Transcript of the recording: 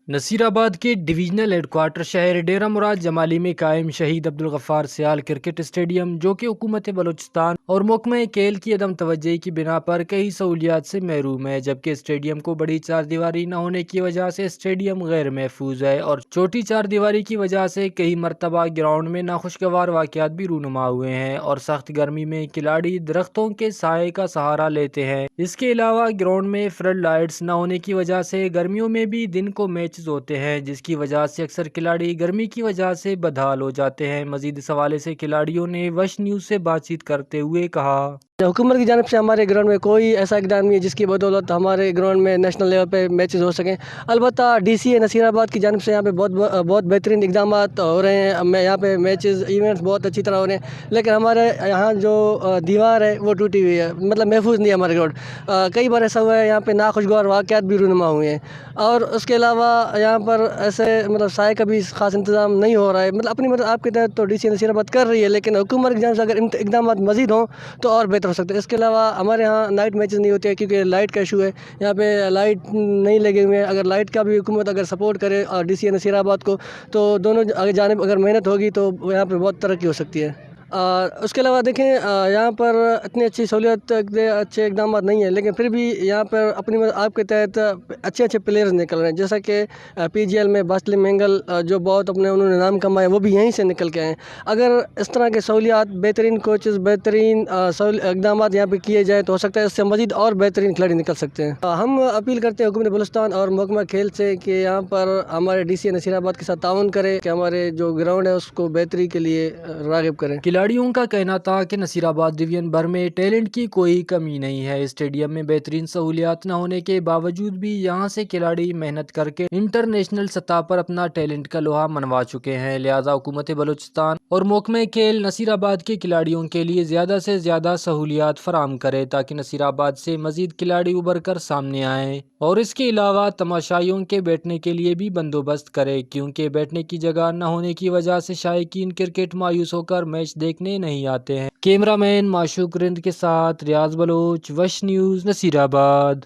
نصیر آباد کے divisional head quarter شہر ڈیرہ مراد جمالی میں قائم شہید عبدالغفار سیال کرکٹ اسٹیڈیم، جو کہ حکومت بلوچستان اور محکمہ کھیل کی عدم توجہی کی بنا پر کئی سہولیات سے محروم ہے، جبکہ اسٹیڈیم کو بڑی چار دیواری نہ ہونے کی وجہ سے اسٹیڈیم غیر محفوظ ہے اور چھوٹی چار دیواری کی وجہ سے کئی مرتبہ گراؤنڈ میں ناخوشگوار واقعات بھی رونما ہوئے ہیں اور سخت گرمی میں کھلاڑی درختوں کے سائے کا سہارا لیتے ہیں۔ اس کے علاوہ گراؤنڈ میں فلڈ لائٹس نہ ہونے کی وجہ سے گرمیوں میں بھی دن کو میچ ہوتے ہیں، جس کی وجہ سے اکثر کھلاڑی گرمی کی وجہ سے بدحال ہو جاتے ہیں۔ مزید اس حوالے سے کھلاڑیوں نے وش نیوز سے بات چیت کرتے ہوئے کہا: حکومت کی جانب سے ہمارے گراؤنڈ میں کوئی ایسا اقدام نہیں ہے جس کی بدولت ہمارے گراؤنڈ میں نیشنل لیول پہ میچز ہو سکیں۔ البتہ ڈی سی اے نصیر آباد کی جانب سے یہاں پہ بہت بہترین اقدامات ہو رہے ہیں۔ یہاں پہ میچز ایونٹس بہت اچھی طرح ہو رہے ہیں، لیکن ہمارے یہاں جو دیوار ہے وہ ٹوٹی ہوئی ہے، مطلب محفوظ نہیں ہے ہمارے گراؤنڈ۔ کئی بار ایسا ہوا ہے یہاں پہ ناخوشگوار واقعات بھی رونما ہوئے ہیں، اور اس کے علاوہ یہاں پر ایسے سائے کا بھی خاص انتظام نہیں ہو رہا ہے۔ آپ کے تحت تو ڈی سی نصیر آباد کر رہی ہے، لیکن حکومت کی جانب سے اگر اقدامات مزید ہوں تو اور بہتر ہو سکتے ہیں۔ اس کے علاوہ ہمارے یہاں نائٹ میچز نہیں ہوتے ہیں کیونکہ لائٹ کا ایشو ہے، یہاں پہ لائٹ نہیں لگے ہوئے ہیں۔ اگر لائٹ کا بھی حکومت سپورٹ کرے اور ڈی سی نصیر آباد کو، تو دونوں جانب اگر محنت ہوگی تو یہاں پہ بہت ترقی ہو سکتی ہے۔ اس کے علاوہ دیکھیں، یہاں پر اتنی اچھی سہولیت اچھے اقدامات نہیں ہیں، لیکن پھر بھی یہاں پر آپ کے تحت اچھے پلیئرز نکل رہے ہیں، جیسا کہ پی جی ایل میں باسلی مینگل جو بہت انہوں نے نام کمایا، وہ بھی یہیں سے نکل کے آئے ہیں۔ اگر اس طرح کے سہولیات، بہترین کوچز، بہترین اقدامات یہاں پہ کیے جائیں تو ہو سکتا ہے اس سے مزید اور بہترین کھلاڑی نکل سکتے ہیں۔ ہم اپیل کرتے ہیں حکومت بلوچستان اور محکمہ کھیل سے کہ یہاں پر ہمارے ڈی سی نصیر آباد کے ساتھ تعاون کرے کہ ہمارے جو گراؤنڈ ہے اس کو بہتری کے لیے راغب کریں۔ کھلاڑیوں کا کہنا تھا کہ نصیر آباد ڈویژن بھر میں ٹیلنٹ کی کوئی کمی نہیں ہے۔ اسٹیڈیم میں بہترین سہولیات نہ ہونے کے باوجود بھی یہاں سے کھلاڑی محنت کر کے انٹرنیشنل سطح پر اپنا ٹیلنٹ کا لوہا منوا چکے ہیں، لہٰذا حکومت بلوچستان اور محکمہ کھیل نصیر آباد کے کھلاڑیوں کے لیے زیادہ سے زیادہ سہولیات فراہم کرے تاکہ نصیر آباد سے مزید کھلاڑی ابھر کر سامنے آئیں، اور اس کے علاوہ تماشائیوں کے بیٹھنے کے لیے بھی بندوبست کرے، کیونکہ بیٹھنے کی جگہ نہ ہونے کی وجہ سے شائقین کرکٹ مایوس ہو کر میچ دیکھنے نہیں آتے ہیں۔ کیمرہ مین معشوق رند کے ساتھ ریاض بلوچ، وش نیوز، نصیر آباد۔